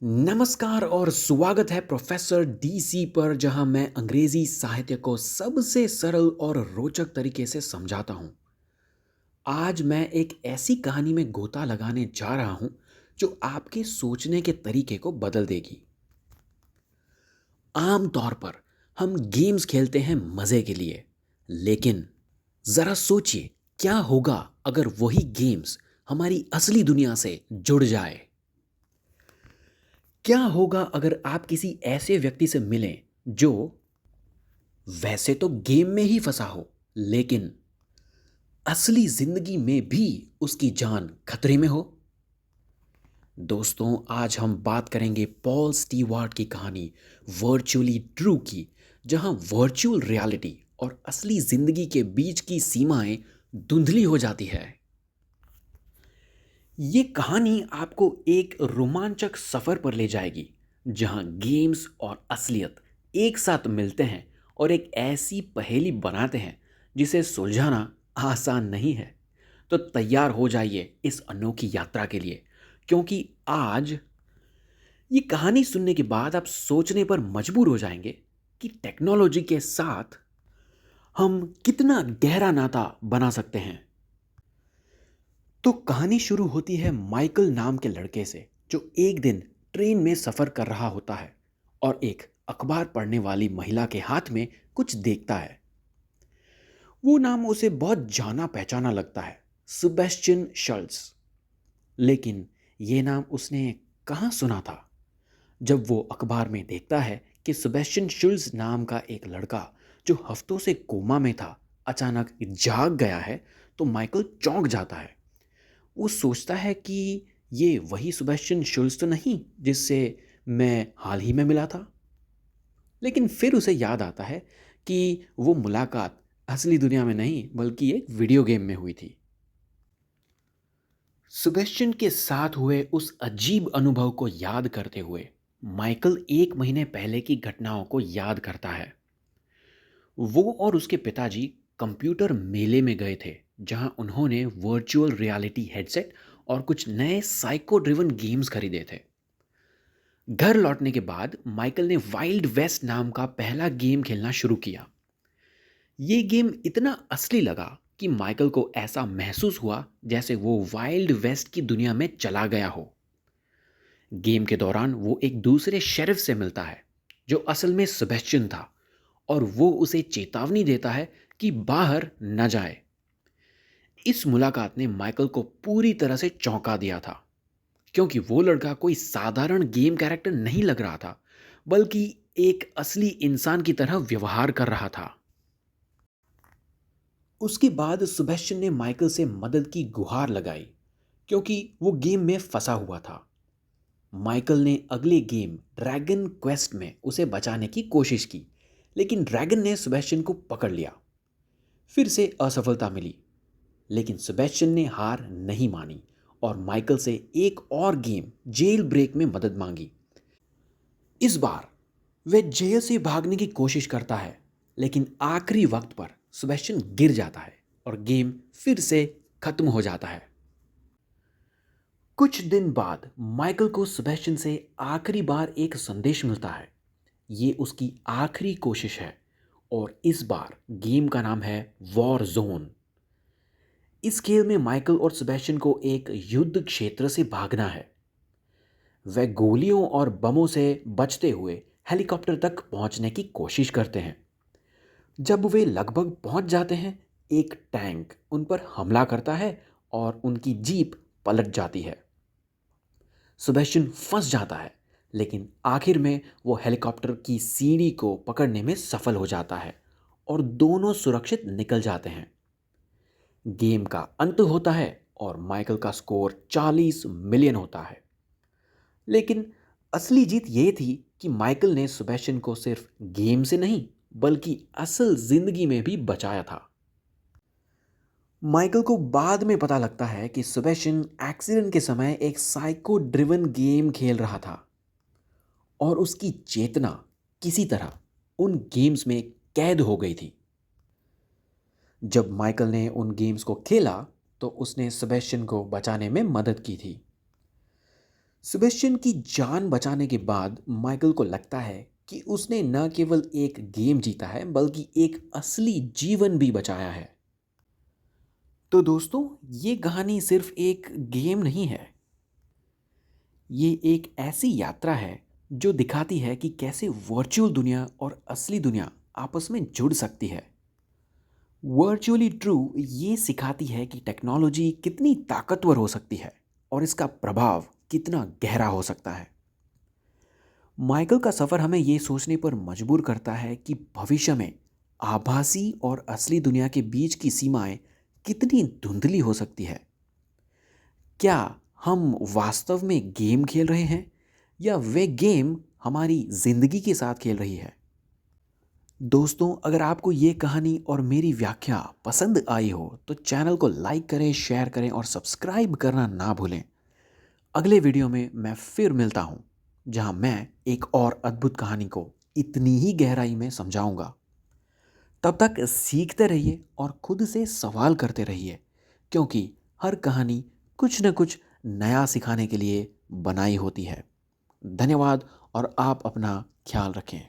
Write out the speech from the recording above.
नमस्कार और स्वागत है प्रोफेसर डीसी पर, जहां मैं अंग्रेजी साहित्य को सबसे सरल और रोचक तरीके से समझाता हूं। आज मैं एक ऐसी कहानी में गोता लगाने जा रहा हूं जो आपके सोचने के तरीके को बदल देगी। आम तौर पर हम गेम्स खेलते हैं मजे के लिए, लेकिन जरा सोचिए, क्या होगा अगर वही गेम्स हमारी असली दुनिया से जुड़ जाए। क्या होगा अगर आप किसी ऐसे व्यक्ति से मिलें जो वैसे तो गेम में ही फंसा हो, लेकिन असली जिंदगी में भी उसकी जान खतरे में हो। दोस्तों, आज हम बात करेंगे पॉल स्टीवार्ट की कहानी वर्चुअली ट्रू की, जहां वर्चुअल रियलिटी और असली जिंदगी के बीच की सीमाएं धुंधली हो जाती है। ये कहानी आपको एक रोमांचक सफर पर ले जाएगी, जहां गेम्स और असलियत एक साथ मिलते हैं और एक ऐसी पहेली बनाते हैं जिसे सुलझाना आसान नहीं है। तो तैयार हो जाइए इस अनोखी यात्रा के लिए, क्योंकि आज ये कहानी सुनने के बाद आप सोचने पर मजबूर हो जाएंगे कि टेक्नोलॉजी के साथ हम कितना गहरा नाता बना सकते हैं। तो कहानी शुरू होती है माइकल नाम के लड़के से, जो एक दिन ट्रेन में सफ़र कर रहा होता है और एक अखबार पढ़ने वाली महिला के हाथ में कुछ देखता है। वो नाम उसे बहुत जाना पहचाना लगता है, सुबेस्टियन शल्ट्स। लेकिन ये नाम उसने कहाँ सुना था? जब वो अखबार में देखता है कि सुबेस्टियन शुल्स नाम का एक लड़का जो हफ्तों से कोमा में था, अचानक जाग गया है, तो माइकल चौंक जाता है। वो सोचता है कि ये वही सेबेस्टियन शुल्स तो नहीं जिससे मैं हाल ही में मिला था। लेकिन फिर उसे याद आता है कि वो मुलाकात असली दुनिया में नहीं बल्कि एक वीडियो गेम में हुई थी। सेबेस्टियन के साथ हुए उस अजीब अनुभव को याद करते हुए माइकल एक महीने पहले की घटनाओं को याद करता है। वो और उसके पिताजी कंप्यूटर मेले में गए थे, जहां उन्होंने वर्चुअल रियलिटी हेडसेट और कुछ नए साइको ड्रिवन गेम्स खरीदे थे। घर लौटने के बाद माइकल ने वाइल्ड वेस्ट नाम का पहला गेम खेलना शुरू किया। ये गेम इतना असली लगा कि माइकल को ऐसा महसूस हुआ जैसे वो वाइल्ड वेस्ट की दुनिया में चला गया हो। गेम के दौरान वो एक दूसरे शेरिफ से मिलता है, जो असल में सेबेस्टियन था, और वो उसे चेतावनी देता है कि बाहर न जाए। इस मुलाकात ने माइकल को पूरी तरह से चौंका दिया था, क्योंकि वो लड़का कोई साधारण गेम कैरेक्टर नहीं लग रहा था, बल्कि एक असली इंसान की तरह व्यवहार कर रहा था। उसके बाद सुबेस्टियन ने माइकल से मदद की गुहार लगाई, क्योंकि वो गेम में फंसा हुआ था। माइकल ने अगले गेम ड्रैगन क्वेस्ट में उसे बचाने की कोशिश की, लेकिन ड्रैगन ने सुबेस्टियन को पकड़ लिया। फिर से असफलता मिली, लेकिन सेबेस्टियन ने हार नहीं मानी और माइकल से एक और गेम जेल ब्रेक में मदद मांगी। इस बार वह जेल से भागने की कोशिश करता है, लेकिन आखिरी वक्त पर सेबेस्टियन गिर जाता है और गेम फिर से खत्म हो जाता है। कुछ दिन बाद माइकल को सेबेस्टियन से आखिरी बार एक संदेश मिलता है। ये उसकी आखिरी कोशिश है, और इस बार गेम का नाम है वॉर जोन। इस खेल में माइकल और सेबेस्टियन को एक युद्ध क्षेत्र से भागना है। वे गोलियों और बमों से बचते हुए हेलीकॉप्टर तक पहुंचने की कोशिश करते हैं। जब वे लगभग पहुंच जाते हैं, एक टैंक उन पर हमला करता है और उनकी जीप पलट जाती है। सेबेस्टियन फंस जाता है, लेकिन आखिर में वो हेलीकॉप्टर की सीढ़ी को पकड़ने में सफल हो जाता है और दोनों सुरक्षित निकल जाते हैं। गेम का अंत होता है और माइकल का स्कोर 40 मिलियन होता है। लेकिन असली जीत ये थी कि माइकल ने सेबेस्टियन को सिर्फ गेम से नहीं बल्कि असल जिंदगी में भी बचाया था। माइकल को बाद में पता लगता है कि सेबेस्टियन एक्सीडेंट के समय एक साइको ड्रिवन गेम खेल रहा था और उसकी चेतना किसी तरह उन गेम्स में कैद हो गई थी। जब माइकल ने उन गेम्स को खेला, तो उसने सेबेस्टियन को बचाने में मदद की थी। सेबेस्टियन की जान बचाने के बाद माइकल को लगता है कि उसने न केवल एक गेम जीता है बल्कि एक असली जीवन भी बचाया है। तो दोस्तों, ये कहानी सिर्फ एक गेम नहीं है। ये एक ऐसी यात्रा है जो दिखाती है कि कैसे वर्चुअल दुनिया और असली दुनिया आपस में जुड़ सकती है। वर्चुअली ट्रू ये सिखाती है कि टेक्नोलॉजी कितनी ताकतवर हो सकती है और इसका प्रभाव कितना गहरा हो सकता है। माइकल का सफ़र हमें ये सोचने पर मजबूर करता है कि भविष्य में आभासी और असली दुनिया के बीच की सीमाएं कितनी धुंधली हो सकती है। क्या हम वास्तव में गेम खेल रहे हैं या वे गेम हमारी ज़िंदगी के साथ खेल रही है? दोस्तों, अगर आपको ये कहानी और मेरी व्याख्या पसंद आई हो तो चैनल को लाइक करें, शेयर करें और सब्सक्राइब करना ना भूलें। अगले वीडियो में मैं फिर मिलता हूँ, जहाँ मैं एक और अद्भुत कहानी को इतनी ही गहराई में समझाऊंगा। तब तक सीखते रहिए और खुद से सवाल करते रहिए, क्योंकि हर कहानी कुछ न कुछ नया सिखाने के लिए बनाई होती है। धन्यवाद और आप अपना ख्याल रखें।